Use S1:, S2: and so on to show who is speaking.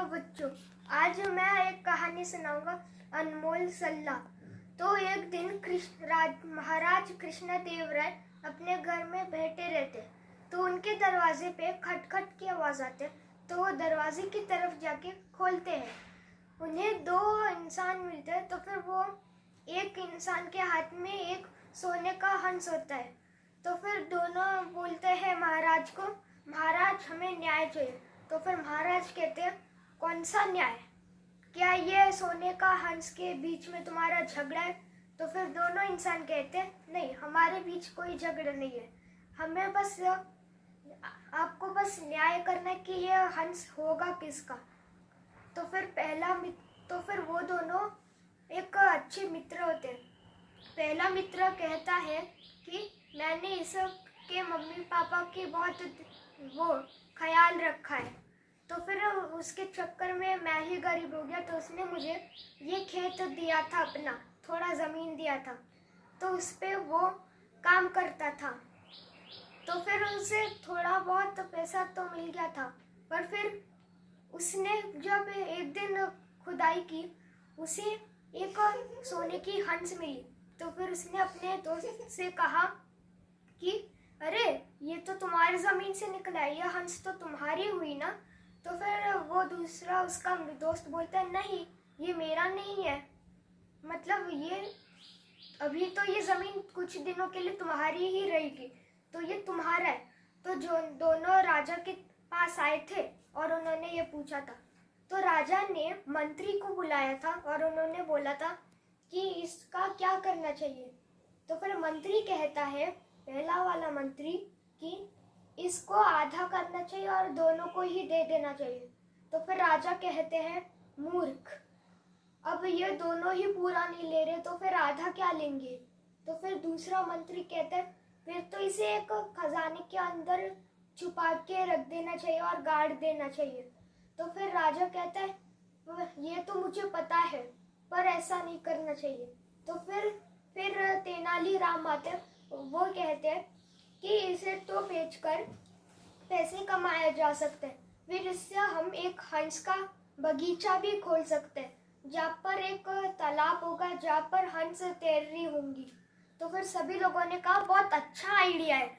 S1: बच्चों, आज मैं एक कहानी सुनाऊंगा, अनमोल सल्ला। तो एक दिन महाराज कृष्णदेव राय अपने घर में बैठे रहते, तो उनके दरवाजे पे खटखट की आवाज आते, तो वो दरवाजे की तरफ जाके खोलते हैं। उन्हें दो इंसान मिलते हैं, तो फिर वो एक इंसान के हाथ में एक सोने का हंस होता है। तो फिर दोनों बोलते हैं महाराज को, महाराज हमें न्याय चाहिए। तो फिर महाराज कहते हैं, कौन सा न्याय? क्या ये सोने का हंस के बीच में तुम्हारा झगड़ा है? तो फिर दोनों इंसान कहते हैं, नहीं, हमारे बीच कोई झगड़ा नहीं है, हमें बस आपको बस न्याय करना है कि ये हंस होगा किसका। तो फिर वो दोनों एक अच्छे मित्र होते हैं। पहला मित्र कहता है कि मैंने इसके मम्मी पापा की बहुत वो ख्याल रखा है, तो फिर उसके चक्कर में मैं ही गरीब हो गया, तो उसने मुझे ये खेत दिया था, अपना थोड़ा ज़मीन दिया था, तो उस पर वो काम करता था। तो फिर उसे थोड़ा बहुत पैसा तो मिल गया था, पर फिर उसने जब एक दिन खुदाई की, उसे एक सोने की हंस मिली। तो फिर उसने अपने दोस्त से कहा कि अरे, ये तो तुम्हारी ज़मीन से निकला है, यह हंस तो तुम्हारी हुई ना। तो फिर वो दूसरा उसका दोस्त बोलता है, नहीं, ये मेरा नहीं है, मतलब ये अभी तो ये ज़मीन कुछ दिनों के लिए तुम्हारी ही रहेगी, तो ये तुम्हारा है। तो जो दोनों राजा के पास आए थे और उन्होंने ये पूछा था, तो राजा ने मंत्री को बुलाया था और उन्होंने बोला था कि इसका क्या करना चाहिए। तो फिर मंत्री कहता है, पहला वाला मंत्री, कि इसको आधा करना चाहिए और दोनों को ही दे देना चाहिए। तो फिर राजा कहते हैं, मूर्ख, अब ये दोनों ही पूरा नहीं ले रहे, तो फिर आधा क्या लेंगे। तो फिर दूसरा मंत्री कहता है, फिर तो इसे एक खजाने के अंदर छुपा के रख देना चाहिए और गाड़ देना चाहिए। तो फिर राजा कहता है, ये तो मुझे पता है, पर ऐसा नहीं करना चाहिए। तो फिर तेनालीराम आते, वो कहते हैं कि इसे तो बेचकर पैसे कमाया जा सकते हैं, फिर इससे हम एक हंस का बगीचा भी खोल सकते हैं, जहाँ पर एक तालाब होगा, जहाँ पर हंस तैर रही होंगी। तो फिर सभी लोगों ने कहा, बहुत अच्छा आइडिया है,